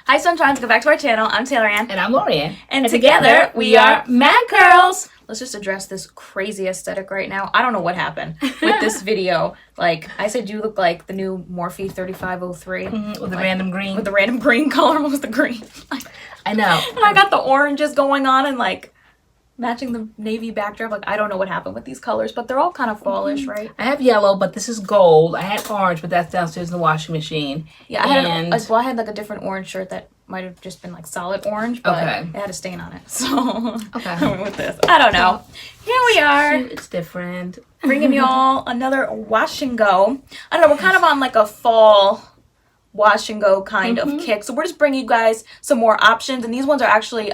Hi Sunshines, go back to our channel. I'm TaylorAnne. And I'm LoriAnne. And together we are Mad Curls. Let's just address this crazy aesthetic right now. I don't know what happened with this video. Like, I said you look like the new Morphe 3503. With the random green. With the random green color. What was the green? I know. And I got the oranges going on and like matching the navy backdrop. Like, I don't know what happened with these colors, but they're all kind of fallish, right? I have yellow, but this is gold. I had orange, but that's downstairs in the washing machine. Yeah, I had like a different orange shirt that might have just been like solid orange, but it had a stain on it. So I went with this. I don't know. Here we are. It's different. Bringing y'all another wash and go. I don't know, we're kind of on like a fall wash and go kind of kick. So we're just bringing you guys some more options. And these ones are actually,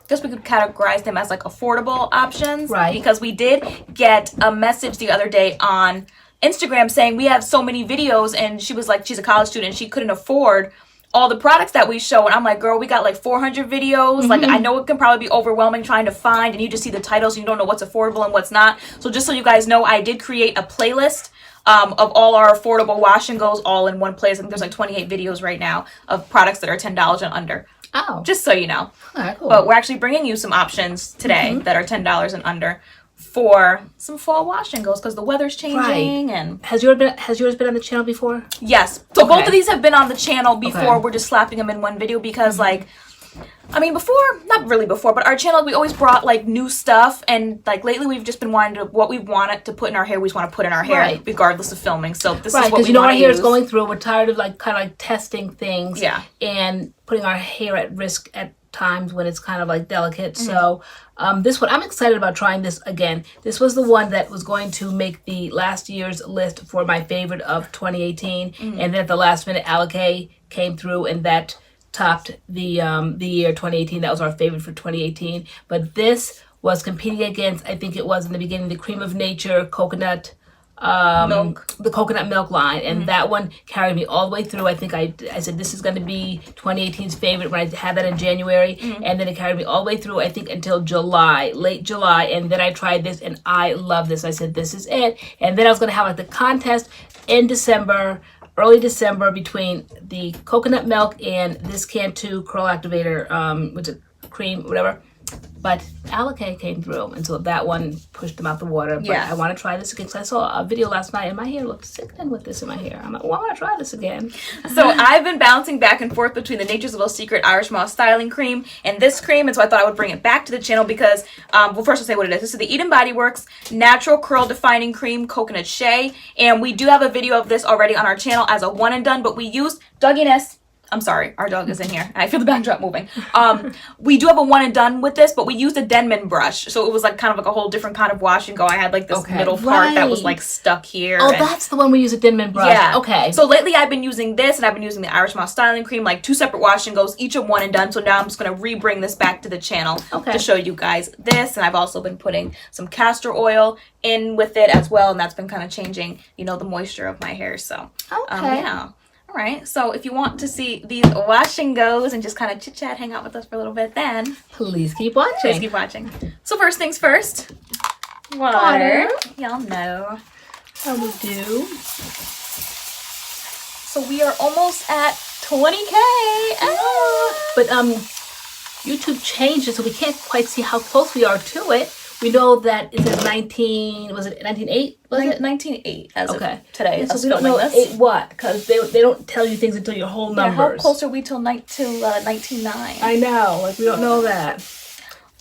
guess we could categorize them as like affordable options. Right. Because we did get a message the other day on Instagram saying we have so many videos, and she was like, she's a college student, she couldn't afford all the products that we show. And I'm like, girl, we got like 400 videos. Like, I know it can probably be overwhelming trying to find, and you just see the titles and you don't know what's affordable and what's not. So just so you guys know, I did create a playlist of all our affordable wash and goes all in one place. I think there's like 28 videos right now of products that are $10 and under. Oh. Just so you know. Alright, cool. But we're actually bringing you some options today that are $10 and under for some fall wash and goes because the weather's changing. And has yours been on the channel before? Yes. So both of these have been on the channel before. Okay. We're just slapping them in one video because like, I mean, before, not really before, but our channel, we always brought like new stuff, and like lately we've just been wanting to, what we wanted to put in our hair, we just want to put in our hair regardless of filming. So this is what we because you know want our to hair use. is going through. We're tired of like kind of like testing things, and putting our hair at risk at times when it's kind of like delicate. So this one, I'm excited about trying this again. This was the one that was going to make the last year's list for my favorite of 2018, and then at the last minute, Alikay came through, and that topped the year 2018. That was our favorite for 2018. But this was competing against, I think it was in the beginning, the Cream of Nature coconut milk, the coconut milk line, and that one carried me all the way through. I think I said this is going to be 2018's favorite when I had that in January, and then it carried me all the way through, I think, until July, late July, and then I tried this and I love this. I said this is it, and then I was going to have like the contest in December, early December, between the coconut milk and this Cantu curl activator, which is cream, whatever. But Alikay came through, and so that one pushed them out the water. But I want to try this again because I saw a video last night, and my hair looked sickening with this in my hair. I'm like, well, I want to try this again. So I've been bouncing back and forth between the Nature's Little Secret Irish Moss Styling Cream and this cream, and so I thought I would bring it back to the channel because, well, first I'll say what it is. This is the BodyWorks Natural Curl Defining Cream Coconut Shea, and we do have a video of this already on our channel as a one and done, but we used Dogginess. I'm sorry, our dog is in here. I feel the backdrop moving. We do have a one and done with this, but we used a Denman brush. So it was like kind of like a whole different kind of wash and go. I had like this middle part that was like stuck here. Oh, that's the one we use a Denman brush. Yeah. Okay. So lately I've been using this, and I've been using the Irish Moss Styling Cream, like 2 separate wash and goes, each of one and done. So now I'm just going to re-bring this back to the channel to show you guys this. And I've also been putting some castor oil in with it as well. And that's been kind of changing, you know, the moisture of my hair. So, yeah. All right, so if you want to see these wash and goes and just kind of chit-chat, hang out with us for a little bit, then please keep watching. Please keep watching. So first things first, water. Y'all know how we do. So we are almost at 20K. But YouTube changed it, so we can't quite see how close we are to it. We know that it says 19, was it 19.8? Was it 19.8 as of today? Yeah, so we don't know 8 what, because they don't tell you things until your whole numbers. How close are we till 19.9? I know, like we don't know that.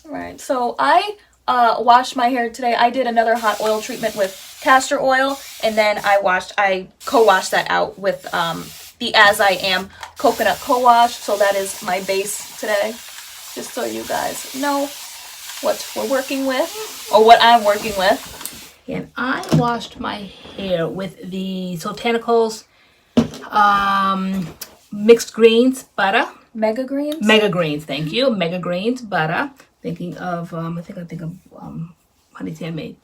All right, so I washed my hair today. I did another hot oil treatment with castor oil, and then I co-washed that out with the As I Am coconut co-wash. So that is my base today, just so you guys know what we're working with, or what I'm working with. And I washed my hair with the Botanicals mixed greens butter. Mega greens? Mega greens, thank you. Mega greens butter. Thinking of, I think of Honey Tan Maid.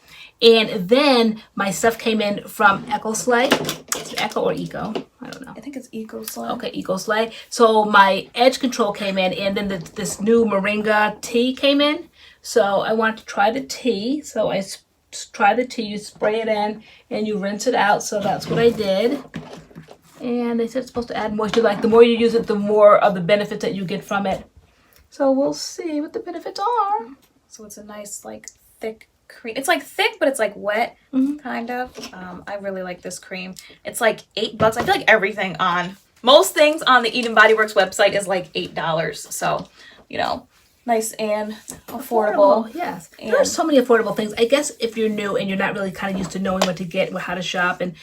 And then my stuff came in from Eco Slay. Is it Eco or Eco? I don't know. I think it's Eco Slay. Okay, Eco Slay. So my edge control came in, and then this new Moringa tea came in. So I wanted to try the tea. So I try the tea, you spray it in, and you rinse it out. So that's what I did. And they said it's supposed to add moisture. Like the more you use it, the more of the benefits that you get from it. So we'll see what the benefits are. So it's a nice like thick cream. It's like thick, but it's like wet, kind of. I really like this cream. It's like $8. I feel like everything on most things on the BodyWorks website is like $8. So, you know, nice and affordable. Yes, there are so many affordable things. I guess if you're new and you're not really kind of used to knowing what to get, how to shop, and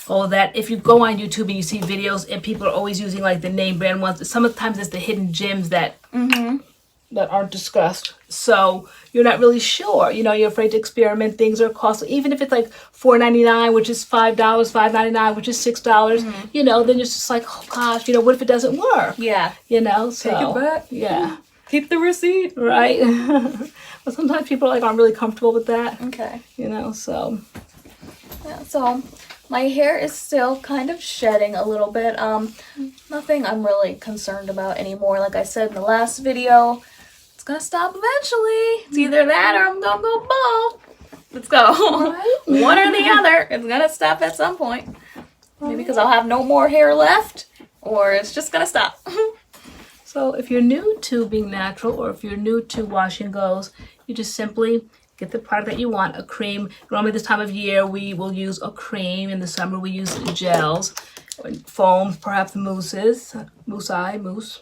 all of that, if you go on YouTube and you see videos and people are always using like the name brand ones, sometimes it's the hidden gems that that aren't discussed. So you're not really sure. You know, you're afraid to experiment. Things are costly. Even if it's like $4.99, which is $5, $5.99, which is $6, you know, then you're just like, oh gosh, you know, what if it doesn't work? Yeah. You know, so. Take it back. Yeah. Keep the receipt. Right. But sometimes people like aren't really comfortable with that. Okay. You know, so. Yeah, so my hair is still kind of shedding a little bit. Nothing I'm really concerned about anymore. Like I said in the last video, it's gonna stop eventually. It's either that or I'm gonna go bald. Let's go. Right. One or the other. It's gonna stop at some point. Maybe because I'll have no more hair left, or it's just gonna stop. So if you're new to being natural, or if you're new to wash and goes, you just simply get the product that you want, a cream. Normally this time of year we will use a cream. In the summer we use gels, foams, perhaps mousses, mousse.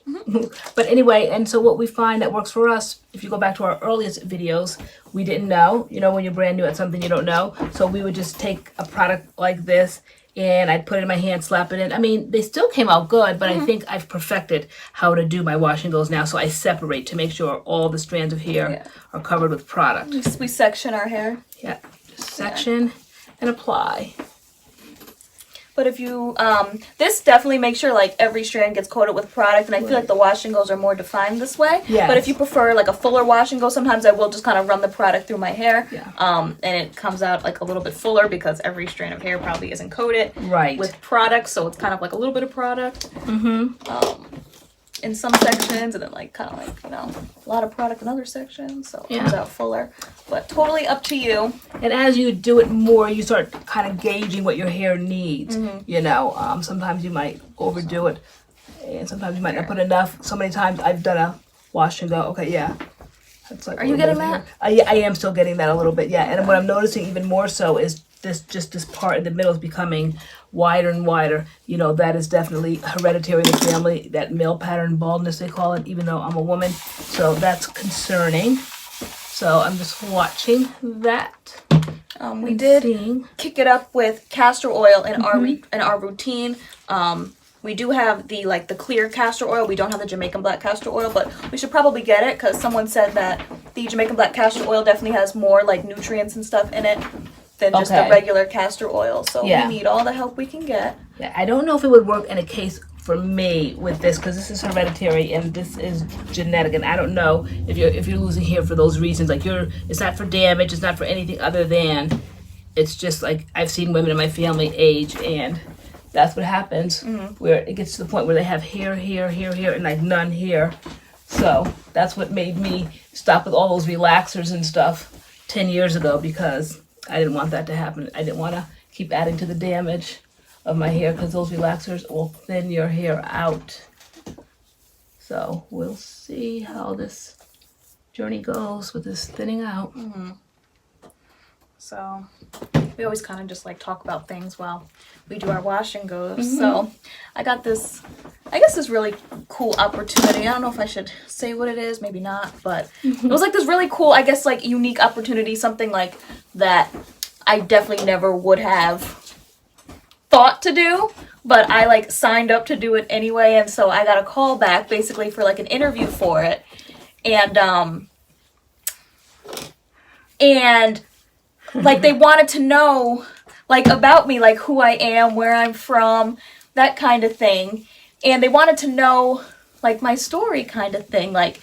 But anyway, and so what we find that works for us, if you go back to our earliest videos, we didn't know, you know, when you're brand new at something you don't know. So we would just take a product like this and I'd put it in my hand, slap it in. I mean, they still came out good, but I think I've perfected how to do my wash and goes now. So I separate to make sure all the strands of hair are covered with product. We section our hair. Yeah, just section and apply. But if you, this definitely makes sure like every strand gets coated with product, and I feel like the wash and goes are more defined this way. Yes. But if you prefer like a fuller wash and go, sometimes I will just kind of run the product through my hair. Yeah. And it comes out like a little bit fuller because every strand of hair probably isn't coated with product, so it's kind of like a little bit of product. In some sections, and then like kind of like, you know, a lot of product in other sections, so it comes out fuller. But totally up to you. And as you do it more, you start kind of gauging what your hair needs. You know, sometimes you might overdo it, and sometimes you might not put enough. So many times I've done a wash and go, okay, that's like. Are you getting that? I am still getting that a little bit, And what I'm noticing even more so is this part in the middle is becoming wider and wider. You know, that is definitely hereditary in the family, that male pattern baldness they call it, even though I'm a woman. So that's concerning. So I'm just watching that. We did kick it up with castor oil in our routine. We do have the clear castor oil. We don't have the Jamaican black castor oil, but we should probably get it because someone said that the Jamaican black castor oil definitely has more like nutrients and stuff in it than just the regular castor oil. So we need all the help we can get. Yeah, I don't know if it would work in a case for me with this because this is hereditary and this is genetic, and I don't know if you're losing hair for those reasons. Like it's not for damage, it's not for anything other than it's just like I've seen women in my family age, and that's what happens where it gets to the point where they have hair, and like none here. So that's what made me stop with all those relaxers and stuff 10 years ago, because I didn't want that to happen. I didn't want to keep adding to the damage of my hair because those relaxers will thin your hair out. So we'll see how this journey goes with this thinning out. So we always kind of just like talk about things while we do our wash and goes. So I got this, I guess this really cool opportunity. I don't know if I should say what it is, maybe not, but it was like this really cool, I guess like unique opportunity, something like that I definitely never would have thought to do, but I like signed up to do it anyway. And so I got a call back basically for like an interview for it. And like they wanted to know like about me, like who I am, where I'm from, that kind of thing. And they wanted to know like my story kind of thing. Like,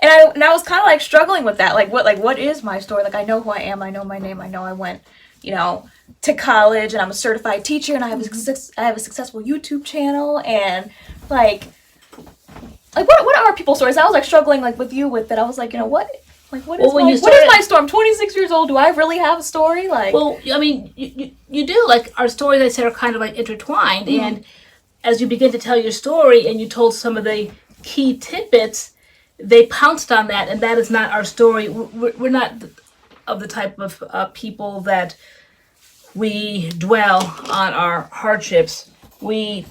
and I was kind of like struggling with that. Like what is my story? Like I know who I am, I know my name, I know I went, you know, to college and I'm a certified teacher and I have a successful YouTube channel, and like what are people's stories? I was like struggling like with that. I was like, you know, what is what is my story? I'm 26 years old. Do I really have a story? Like, well, I mean, you do. Like our stories, I said, are kind of like intertwined, and as you begin to tell your story and you told some of the key tidbits, they pounced on that, and that is not our story. We're not of the type of people that we dwell on our hardships. We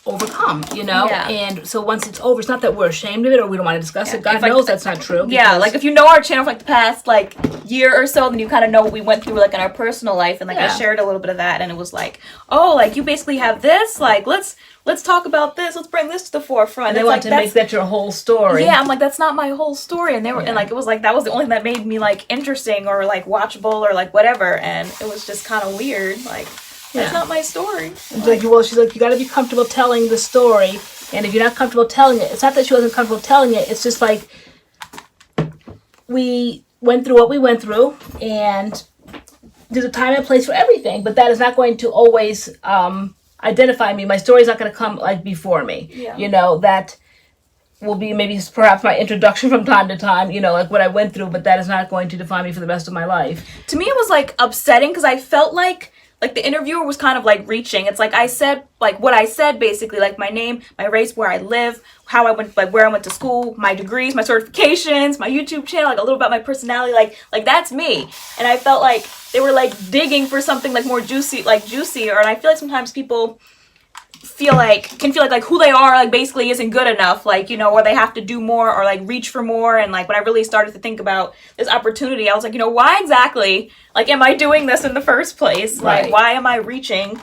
overcome, you know? Yeah. And so once it's over, it's not that we're ashamed of it or we don't want to discuss it. God knows that's not true. Yeah, like if you know our channel for like the past like year or so, then you kind of know what we went through like in our personal life, and like I shared a little bit of that, and it was like, oh, like you basically have this, like let's talk about this, let's bring this to the forefront. And they want to make that your whole story. Yeah, I'm like, that's not my whole story, and they were and like it was like that was the only thing that made me like interesting or like watchable or like whatever, and it was just kind of weird, like. That's not my story. Like, well, she's like, you got to be comfortable telling the story. And if you're not comfortable telling it, it's not that she wasn't comfortable telling it. It's just like we went through what we went through, and there's a time and place for everything. But that is not going to always identify me. My story's not going to come like before me. Yeah. You know, that will be maybe perhaps my introduction from time to time, you know, like what I went through. But that is not going to define me for the rest of my life. To me, it was like upsetting because I felt like the interviewer was kind of like reaching. It's like I said, like what I said basically, like my name, my race, where I live, how I went, like where I went to school, my degrees, my certifications, my YouTube channel, like a little about my personality, like that's me. And I felt like they were like digging for something like more juicier. And I feel like sometimes people can feel like who they are like basically isn't good enough, like, you know, or they have to do more or like reach for more. And like when I really started to think about this opportunity, I was like, you know, why exactly like am I doing this in the first place? Like why am I reaching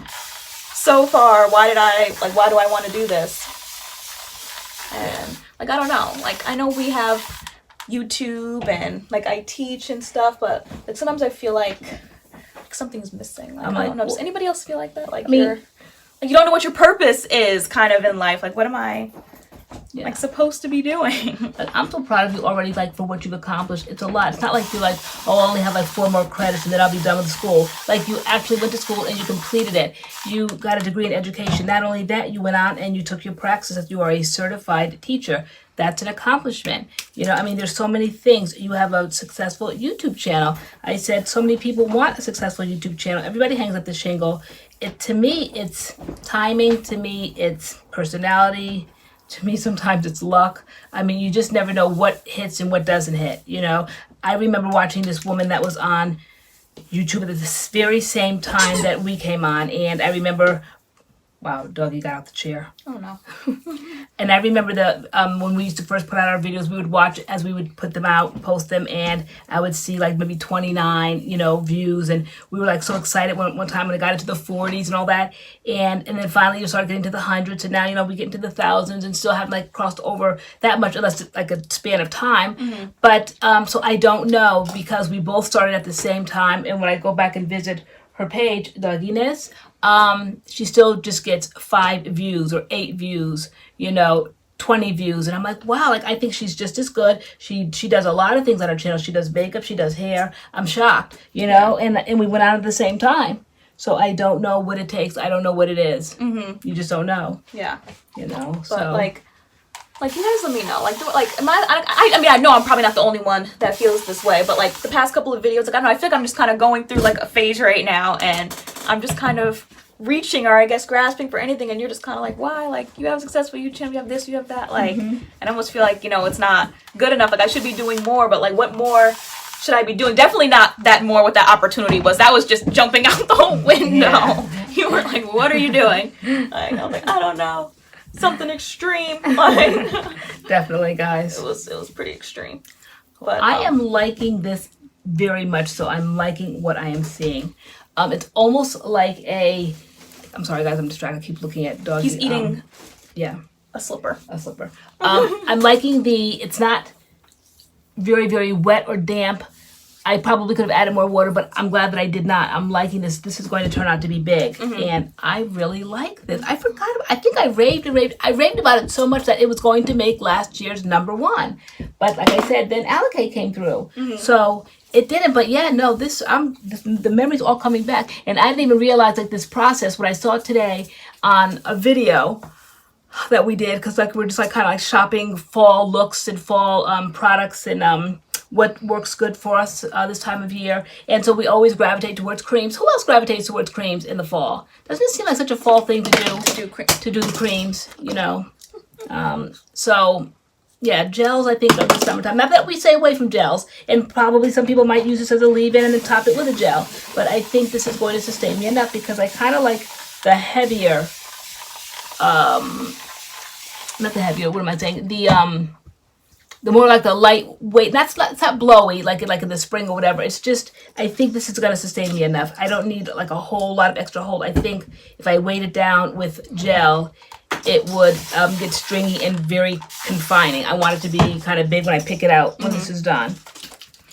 so far? Why do I want to do this? And like I don't know, like I know we have YouTube and like I teach and stuff, but like sometimes I feel like something's missing. Like, I don't know, does anybody else feel like that? Like you don't know what your purpose is kind of in life. Like, what am I like supposed to be doing? Like, I'm so proud of you already, like, for what you've accomplished. It's a lot. It's not like you're like, oh, I only have like 4 more credits and then I'll be done with school. Like, you actually went to school and you completed it. You got a degree in education. Not only that, you went out and you took your praxis as you are a certified teacher. That's an accomplishment. You know, I mean, there's so many things. You have a successful YouTube channel. I said so many people want a successful YouTube channel. Everybody hangs up the shingle. To me, it's timing. To me, it's personality. To me, sometimes it's luck. I mean, you just never know what hits and what doesn't hit, you know? I remember watching this woman that was on YouTube at this very same time that we came on, and I remember, wow, Dougie got out the chair. Oh, no. And I remember when we used to first put out our videos, we would watch as we would put them out, post them, and I would see like maybe 29, you know, views, and we were like so excited one time when it got into the 40s and all that, and then finally you started getting to the hundreds, and now, you know, we get into the thousands and still haven't like crossed over that much unless it's like a span of time. Mm-hmm. But so I don't know, because we both started at the same time, and when I go back and visit her page, Douginess, she still just gets 5 views or 8 views, you know, 20 views. And I'm like, wow, like I think she's just as good. She does a lot of things on her channel. She does makeup, she does hair. I'm shocked, you know, and we went out at the same time. So I don't know what it takes. I don't know what it is. Mm-hmm. You just don't know. Yeah. You know, but so. Like you guys let me know. I mean, I know I'm probably not the only one that feels this way, but like the past couple of videos, like I don't know, I feel like I'm just kind of going through like a phase right now, and I'm just kind of reaching, or I guess grasping for anything, and you're just kind of like, why? Like, you have a successful YouTube channel, you have this, you have that, like, and I almost feel like, you know, it's not good enough. Like, I should be doing more, but like, what more should I be doing? Definitely not that more what that opportunity was. That was just jumping out the whole window. Yeah. You were like, what are you doing? Like, I was like, I don't know. Something extreme. Like, definitely, guys. It was pretty extreme. But I am liking this very much so. I'm liking what I am seeing. It's almost like I'm sorry, guys, I'm distracted. I keep looking at Doggy. He's eating a slipper. I'm liking it's not very, very wet or damp. I probably could have added more water, but I'm glad that I did not. I'm liking this. This is going to turn out to be big. Mm-hmm. And I really like this. I think I raved about it so much that it was going to make last year's #1. But like I said, then Alikay came through. Mm-hmm. So it didn't, but yeah, no, the memories all coming back. And I didn't even realize like this process, what I saw today on a video that we did, because like we're just like kind of like shopping fall looks and fall products and what works good for us this time of year. And so we always gravitate towards creams. Who else gravitates towards creams in the fall? Doesn't it seem like such a fall thing to do? To do the creams, you know. So yeah, gels I think are the summertime. Not that we stay away from gels, and probably some people might use this as a leave-in and then top it with a gel. But I think this is going to sustain me enough because I kind of like the heavier, not the heavier. What am I saying? The more like the lightweight. It's not blowy like in the spring or whatever. It's just I think this is going to sustain me enough. I don't need like a whole lot of extra hold. I think if I weight it down with gel, it would get stringy and very confining. I want it to be kind of big when I pick it out when this is done.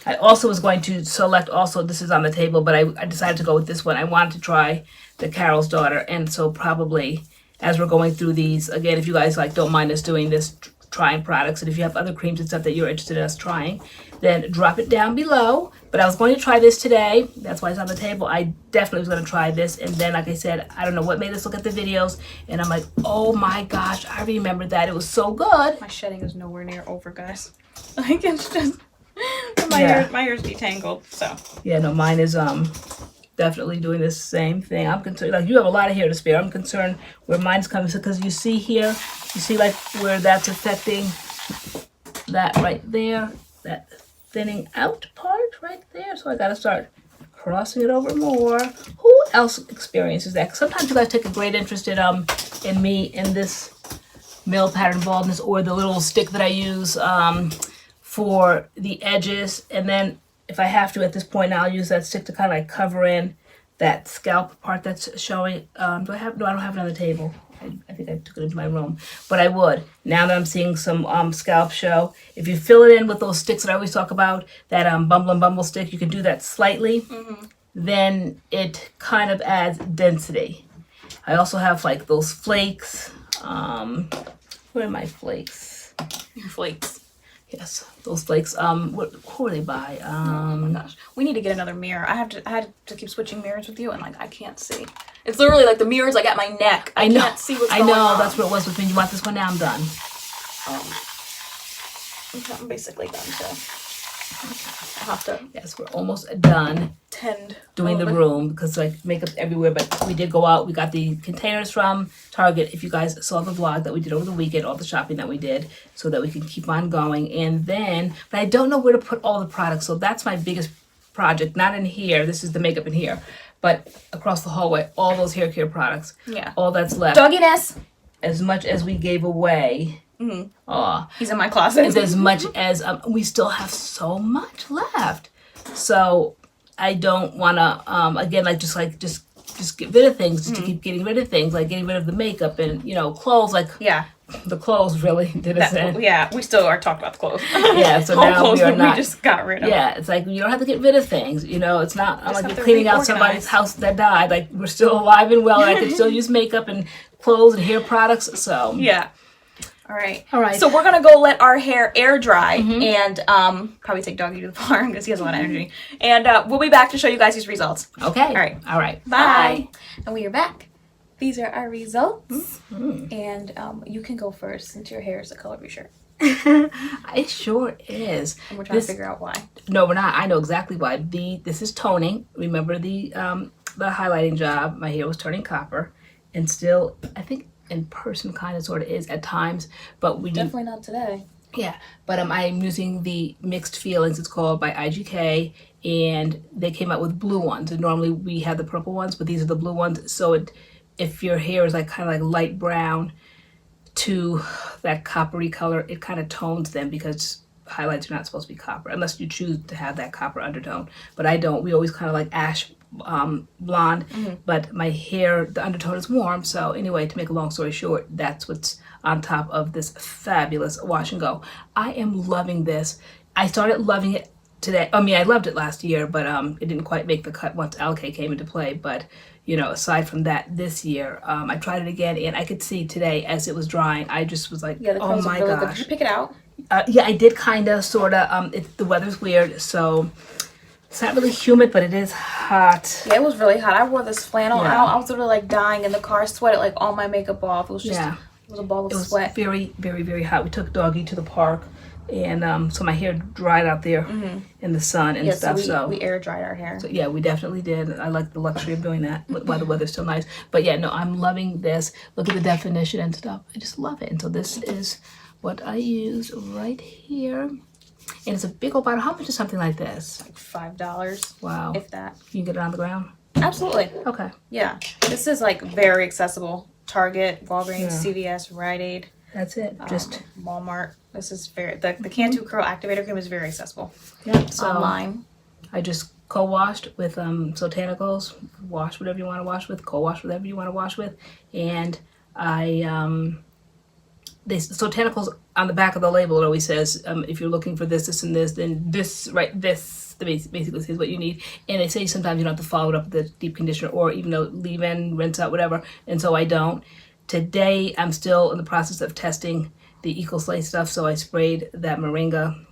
I also was going to select, also this is on the table, but I decided to go with this one. I wanted to try the Carol's Daughter, and so probably as we're going through these, again, if you guys like don't mind us doing this, trying products, and if you have other creams and stuff that you're interested in us trying, then drop it down below. But I was going to try this today. That's why it's on the table. I definitely was going to try this. And then, like I said, I don't know what made us look at the videos. And I'm like, oh my gosh, I remember that. It was so good. My shedding is nowhere near over, guys. Like, it's just, my hair's detangled, so. Yeah, no, mine is definitely doing the same thing. I'm concerned, like you have a lot of hair to spare. I'm concerned where mine's coming, because you see here, you see like where that's affecting that right there, that thinning out part right there. So I gotta start crossing it over more. Who else experiences that? 'Cause sometimes you guys take a great interest in me in this male pattern baldness, or the little stick that I use for the edges, and then if I have to at this point, I'll use that stick to kind of like cover in that scalp part that's showing. Do I have? No, I don't have it on the table. I think I took it into my room, but I would. Now that I'm seeing some scalp show, if you fill it in with those sticks that I always talk about, that Bumble and Bumble stick, you can do that slightly. Then it kind of adds density. I also have like those flakes. Where are my flakes? Your flakes. Yes, those flakes. Who are they by? Oh my gosh, we need to get another mirror. I had to keep switching mirrors with you, and like I can't see. It's literally like the mirror's like at my neck. I can't see what's going on. I know, that's what it was with me. You want this one? Now I'm done. I'm basically done, so I'll have to. Yes, we're almost done. Tend doing the room, because like makeup's everywhere, but we did go out. We got the containers from Target. If you guys saw the vlog that we did over the weekend, all the shopping that we did, so that we can keep on going. And then, but I don't know where to put all the products, so that's my biggest project. Not in here. This is the makeup in here, but across the hallway, all those hair care products. Yeah. All that's left. Dogginess. As much as we gave away. He's in my closet. As much as we still have so much left. So I don't want to, again, just get rid of things, just to keep getting rid of things, like getting rid of the makeup and, clothes, like, the clothes really did us in. Yeah, we still are talking about the clothes. Yeah, so now we are not. We just got rid of. Yeah, it's like, you don't have to get rid of things, it's not like you're cleaning out somebody's house that died, like, we're still alive and well, and I can still use makeup and clothes and hair products, so. Yeah. All right. So we're gonna go let our hair air dry and probably take Doggy to the farm because he has a lot of energy. And we'll be back to show you guys these results. Okay. All right. Bye. And we are back. These are our results. And you can go first since your hair is the color of your shirt. It sure is. And we're trying to figure out why. No, we're not. I know exactly why. This is toning. Remember the highlighting job? My hair was turning copper, and still, I think, in person kind of sort of is at times, but we definitely not today. Yeah, but I'm using the Mixed Feelings, it's called, by IGK, and they came out with blue ones, and normally we have the purple ones, but these are the blue ones. So if your hair is like kind of like light brown to that coppery color, it kind of tones them, because highlights are not supposed to be copper unless you choose to have that copper undertone, but I don't. We always kind of like ash blonde, but my hair, the undertone is warm. So anyway, to make a long story short, that's what's on top of this fabulous wash and go. I am loving this. I started loving it today. I mean, I loved it last year, but it didn't quite make the cut once Alikay came into play. But aside from that, this year I tried it again, and I could see today as it was drying, I just was like, oh my gosh. Good. Did you pick it out? Yeah, I did kind of, sort of. The weather's weird, so it's not really humid, but it is hot. Yeah, it was really hot. I wore this flannel out. I was literally like dying in the car. I sweated like all my makeup off. It was just, it was a ball of sweat. It was very, very, very hot. We took Doggy to the park And so my hair dried out there in the sun and stuff. So we air dried our hair. So yeah, we definitely did. I like the luxury of doing that while the weather's still nice. But yeah, no, I'm loving this. Look at the definition and stuff. I just love it. And so this is what I use right here. And it's a big old bottle. How much is something like this? Like $5. Wow. If that. You can get it on the ground? Absolutely. Okay. Yeah. This is like very accessible. Target, Walgreens, CVS, Rite Aid. That's it. Just Walmart. This is very the Cantu Curl Activator Cream is very accessible. Yeah. So online. I just co-washed with Botanicals. Wash whatever you want to wash with. Co-wash whatever you want to wash with. And I Botanicals on the back of the label it always says if you're looking for this, this, and this, then this basically says what you need. And they say sometimes you don't have to follow it up with the deep conditioner or even though leave in, rinse out, whatever. And so I don't. Today I'm still in the process of testing the Eco Slay stuff, so I sprayed that moringa,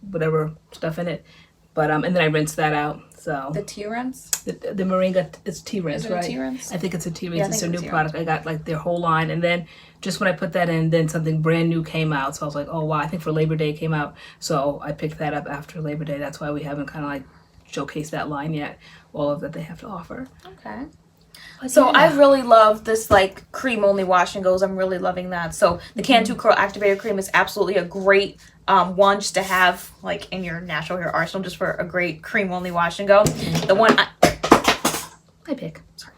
whatever stuff in it. But and then I rinsed that out. So the tea rinse? The moringa, it's tea rinse, right? Tea rinse? I think it's a tea rinse. Yeah, it's a new product. I got like their whole line, and then just when I put that in, then something brand new came out. So I was like, oh wow! I think for Labor Day it came out. So I picked that up after Labor Day. That's why we haven't kind of like showcased that line yet. All of that they have to offer. Okay. But so yeah. I really love this like cream only wash and goes. I'm really loving that. So the Cantu Curl Activator Cream is absolutely a great one just to have like in your natural hair arsenal just for a great cream only wash and go. The one I pick. Sorry.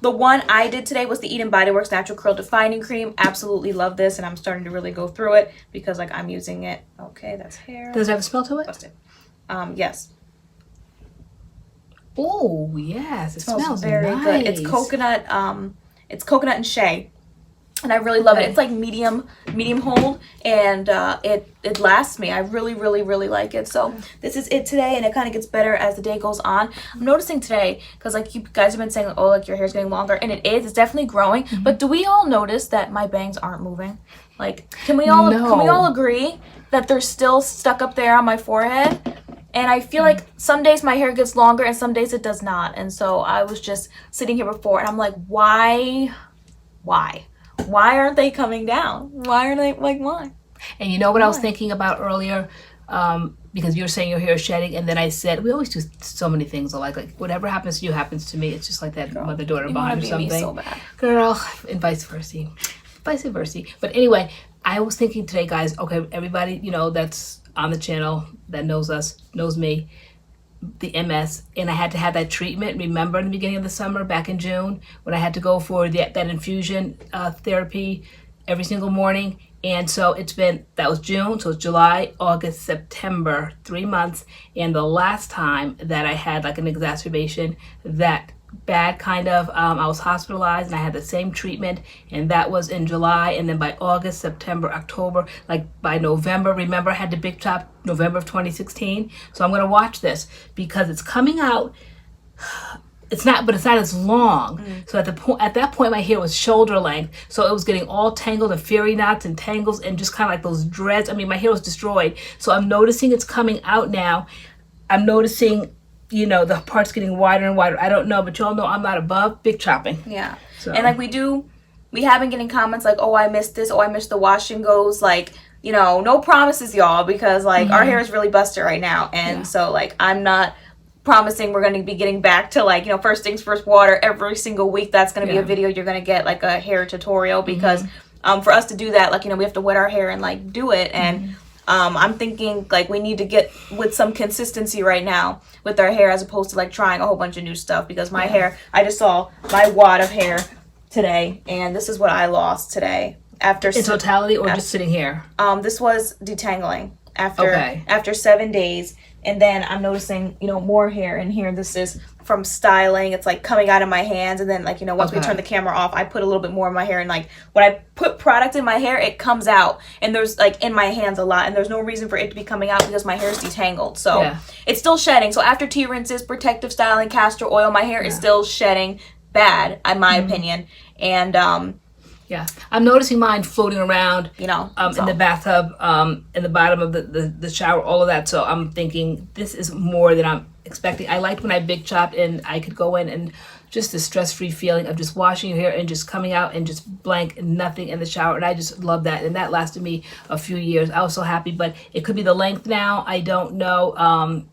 The one I did today was the BodyWorks Natural Curl Defining Cream. Absolutely love this, and I'm starting to really go through it because like I'm using it. Okay, that's hair. Does it have a smell to it? Busted. Yes. Oh yes, it smells very nice. good. It's coconut and shea, and I really love it. It's like medium hold, and it lasts me. I really like it. So this is it today, and it kind of gets better as the day goes on. I'm noticing today because like you guys have been saying, oh, like your hair's getting longer, and it is. It's definitely growing. But do we all notice that my bangs aren't moving? Like, can we all agree that they're still stuck up there on my forehead? And I feel like some days my hair gets longer and some days it does not. And so I was just sitting here before and I'm like, why aren't they coming down? Why are they like, why? And you know what I was thinking about earlier? Because you were saying your hair is shedding, and then I said, we always do so many things. Like whatever happens to you happens to me. It's just like that mother-daughter bond or something. Me so bad. Girl, and vice versa. Vice versa. But anyway, I was thinking today, guys, okay, everybody, you know, that's on the channel that knows us, knows me, the MS, and I had to have that treatment. Remember in the beginning of the summer, back in June, when I had to go for that infusion therapy every single morning. And so that was June, so it's July, August, September, 3 months. And the last time that I had like an exacerbation, that bad kind of, I was hospitalized and I had the same treatment, and that was in July. And then by August, September, October, like by November, remember I had the big chop November of 2016. So I'm going to watch this because it's coming out. It's not as long. So at that point my hair was shoulder length, so it was getting all tangled and fairy knots and tangles and just kind of like those dreads. I mean, my hair was destroyed. So I'm noticing it's coming out now. I'm noticing, you know, the parts getting wider and wider. I don't know, but y'all know I'm not above big chopping. Yeah. So. And like we have been getting comments like, oh, I missed this, oh, I missed the wash and goes, like, you know, no promises, y'all, because like our hair is really busted right now. And so like I'm not promising we're going to be getting back to like, you know, first things first water every single week. That's going to be a video you're going to get, like a hair tutorial, because for us to do that, like, you know, we have to wet our hair and like do it. And I'm thinking like we need to get with some consistency right now with our hair, as opposed to like trying a whole bunch of new stuff, because my hair, I just saw my wad of hair today, and this is what I lost today after in totality, or just sitting here. This was detangling after 7 days. And then I'm noticing, you know, more hair in here. This is from styling. It's like coming out of my hands. And then like, you know, once we turn the camera off, I put a little bit more in my hair. And like when I put product in my hair, it comes out. And there's like in my hands a lot. And there's no reason for it to be coming out because my hair is detangled. So it's still shedding. So after tea rinses, protective styling, castor oil, my hair is still shedding bad, in my opinion. And yeah, I'm noticing mine floating around, you know, in the bathtub, in the bottom of the shower, all of that. So I'm thinking this is more than I'm expecting. I liked when I big chopped and I could go in and just the stress-free feeling of just washing your hair and just coming out and just blank, nothing in the shower. And I just love that. And that lasted me a few years. I was so happy, but it could be the length now. I don't know.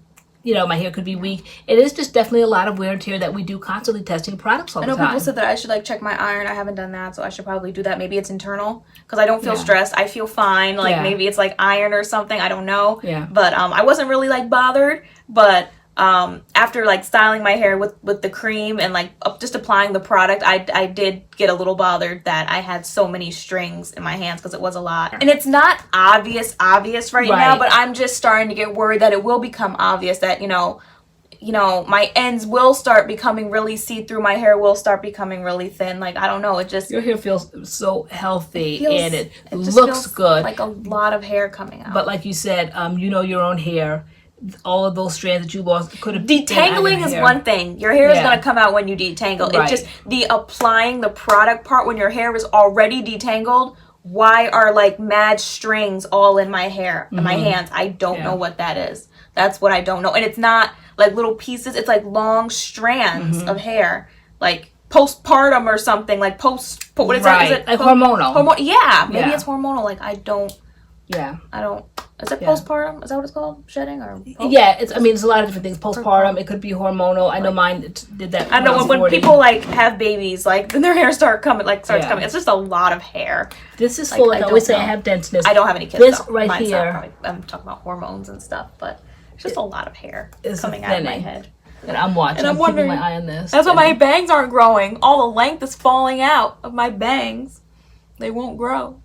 You know, my hair could be weak. It is just definitely a lot of wear and tear that we do constantly testing products all the time. I know people said that I should like check my iron. I haven't done that, so I should probably do that. Maybe it's internal because I don't feel stressed. I feel fine. Like maybe it's like iron or something. I don't know. Yeah. But I wasn't really like bothered. But after like styling my hair with the cream and like just applying the product, I did get a little bothered that I had so many strings in my hands because it was a lot. And it's not obvious right now, but I'm just starting to get worried that it will become obvious that, you know, my ends will start becoming really see-through. My hair will start becoming really thin. Like, I don't know. It just... Your hair feels so healthy and it just looks good. Like a lot of hair coming out. But like you said, you know your own hair. All of those strands that you lost could have... Detangling is one thing. Your hair is going to come out when you detangle. Right. It's just the applying the product part when your hair is already detangled. Why are like mad strings all in my hair, in my hands? I don't know what that is. That's what I don't know. And it's not like little pieces. It's like long strands of hair. Like postpartum or something. Like what is that? Is it like hormonal. Yeah. Maybe it's hormonal. Like I don't... Is it postpartum? Is that what it's called? Shedding or it's. I mean, there's a lot of different things. Postpartum. It could be hormonal. I know mine did that. I know when people like have babies, like then their hair starts coming. It's just a lot of hair. This is full. Like I always say, I have denseness. I don't have any kids. This though. right Mine's here. probably, I'm talking about hormones and stuff, but it's just a lot of hair coming out of my head. And I'm watching. And I'm wondering, keeping my eye on this. That's why my bangs aren't growing. All the length is falling out of my bangs. They won't grow.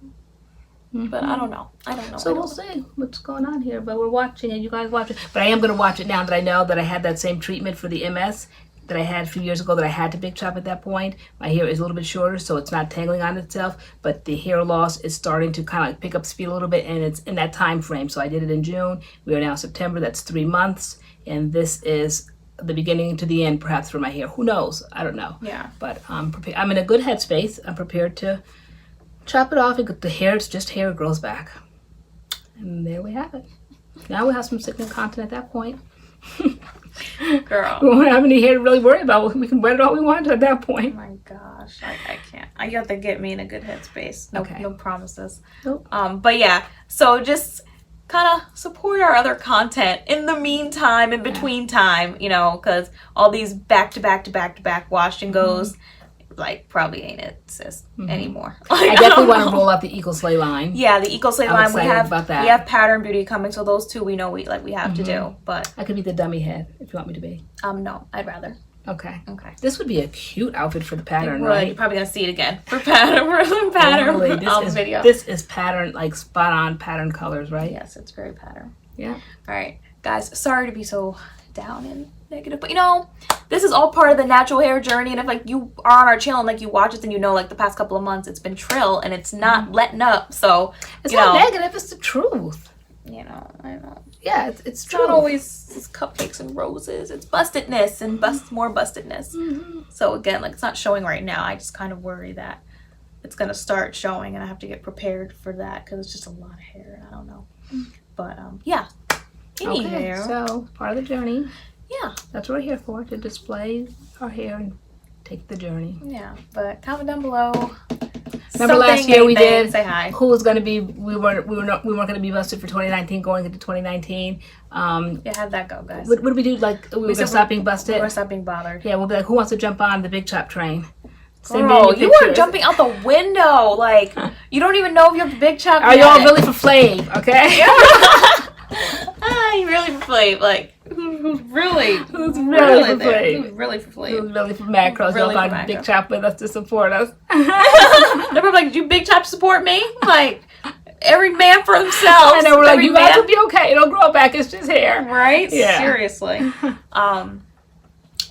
But I don't know. So we'll see what's going on here. But we're watching it. You guys watch it. But I am going to watch it now that I know that I had that same treatment for the MS that I had a few years ago that I had to big chop at that point. My hair is a little bit shorter, so it's not tangling on itself. But the hair loss is starting to kind of like pick up speed a little bit, and it's in that time frame. So I did it in June. We are now September. That's 3 months. And this is the beginning to the end, perhaps, for my hair. Who knows? I don't know. Yeah. But I'm in a good headspace. I'm prepared to chop it off and the hair, it's just hair, grows back. And there we have it. Now we have some sickening content at that point. Girl. We won't have any hair to really worry about. We can wear it all we want at that point. Oh my gosh. I can't. You have to get me in a good headspace. No promises. Nope. But yeah, so just kind of support our other content in the meantime, in between time, you know, because all these back to back wash and goes, like, probably ain't it, sis, anymore. Like, I definitely want to roll out the Eco Slay line. Yeah, the Eco Slay line. We have Pattern Beauty coming, so those two we know we have to do. But I could be the dummy head if you want me to be. No, I'd rather. Okay. This would be a cute outfit for the pattern, right? right? You're probably gonna see it again for pattern video. This is pattern, like spot on pattern colors, right? Yes, it's very pattern. Yeah. All right, guys. Sorry to be so down and negative, but you know, this is all part of the natural hair journey. And if like you are on our channel and like you watch us and you know, like the past couple of months it's been trill and it's not letting up. So it's not negative, it's the truth. You know, I know. Yeah, it's true. Not always it's cupcakes and roses. It's bustedness and more bustedness. So again, like it's not showing right now. I just kind of worry that it's gonna start showing and I have to get prepared for that because it's just a lot of hair and I don't know. But yeah. Okay, so part of the journey. Yeah. That's what we're here for, to display our hair and take the journey. Yeah, but comment down below. Remember last year we did say hi. Who was going to be? We weren't going to be busted for 2019 going into 2019. Yeah, how'd that go, guys? What did we do? Like we were going to stop being busted. We were stop being bothered. Yeah, we'll be like, who wants to jump on the big chop train? Girl, you are jumping out the window. Like you don't even know if you have the big chop. Are y'all really for Flav? Okay. You really for Flav? Like who's really for Flav? Who's really for Flav? Who's really for MADCURLS? Really y'all got big chop with us to support us. They're probably like, "Do big chop support me?" Like every man for themselves. I know. We're like, you guys will be okay. It'll grow back. It's just hair, right? Yeah. Seriously.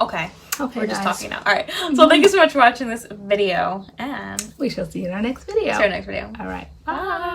Okay. Okay, we're just talking now. All right. So thank you so much for watching this video, and we shall see you in our next video. See you in our next video. All right. Bye.